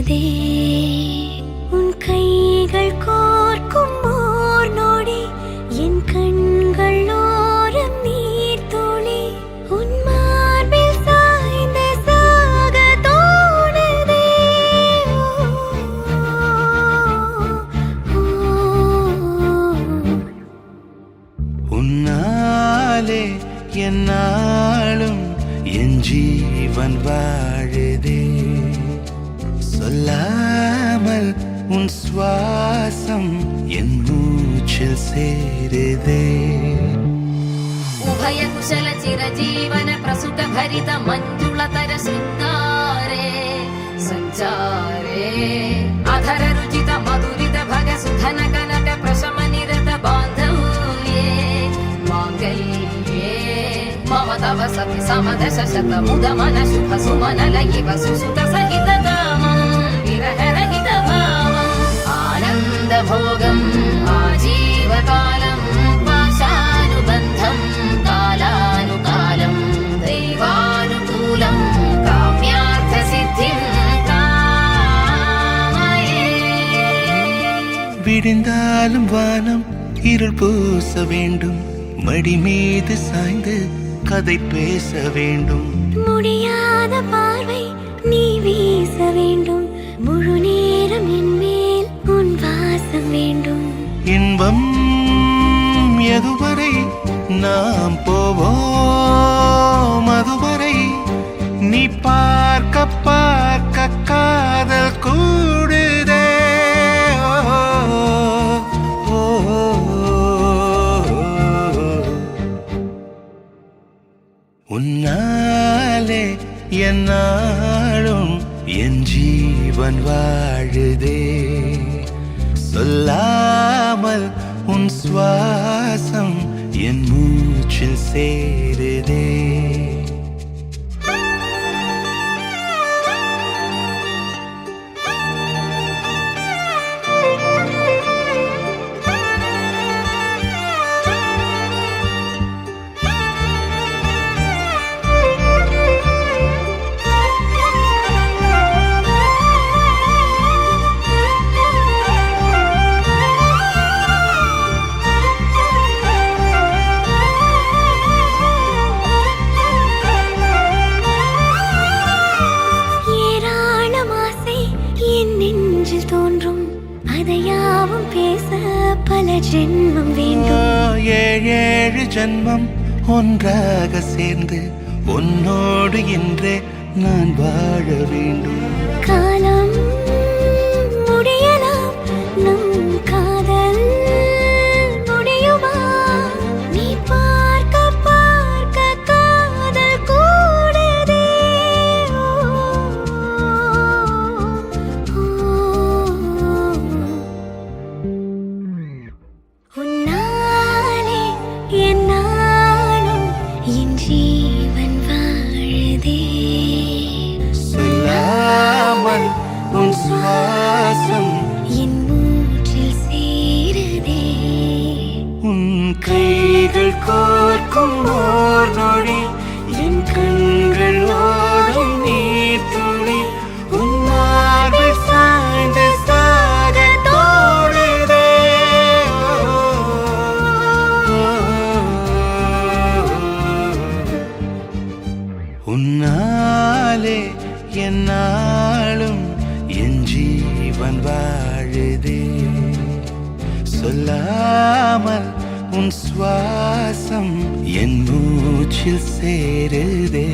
சேருதே உன் கைகள் கோர்க்கும் ஓர் நொடி என் கண்கள் ஓரம் நீர் துளி உன் மார்பில் சாய்ந்த சாக தோணுதே உன்னாலே என்னாலும் என் ஜீவன் வாழுதே சொல்லாமல் உன் சுவாசம் என் மூச்சில் சேருதே उभय कुशल चिरजीवन प्रसुत भरित मञ्जुलतर शृङ्गारे सञ्चारे अधर रुचित मधुरित भग सुधन कनक प्रशम निरत बान्धव्ये माङ्गल्ये मम तव सति समदश शत मुद मन शुभ सुमन लयिव सुसुत सहित कामं विरह रहित भावम् आनन्द भोगम् आजीवकालम् पाशानुबन्धम् कालानुकालं दैवानुकूलं काम्यार्थसिद्धिं कामये விடிந்தாலும் வானம் இருள் பூச வேண்டும் மடி மீது சாய்ந்து கதை பேச வேண்டும் முடியாத பார்வை நீ வீச வேண்டும் முழு நேரம் என் மேல் உன் வாசம் வேண்டும் இன்பம் எதுவரை நாம் போவோம் அதுவரை நீ பார்க்க பார்க்க காதல் கூடுதே ஓ, ஓ, உன்னாலே என்னாலும் என் ஜீவன் வாழுதே சொல்லாமல் உன் சுவாசம் என் மூச்சில் சேருதே அதையாவும் பேச பல ஜென்மம் வேண்டும் ஏழு ஜென்மம் ஒன்றாக சேர்ந்து உன்னோடு இன்றே நான் வாழ வேண்டும் காலம் முடியலாம் நம் காதல் முடியுமா நீ பார்க்க பார்க்க காதல் கூடுதே உன்னாலே என்னாலும் என் ஜீவன் வாழுதே சொல்லாமல் உன் சுவாசம் என் மூச்சில் சேருதே உன் கைகள் கோர்க்கும் ஓர் நொடி என் கண்கள் ஓடும் நீர் துளி உன் மார்பில் சாய்ந்த சாக தோணுதே உன்னாலே என்னாலும் என் ஜீவன் வாழுதே சொல்லாமல் உன் சுவாசம் என் மூச்சில் சேருதே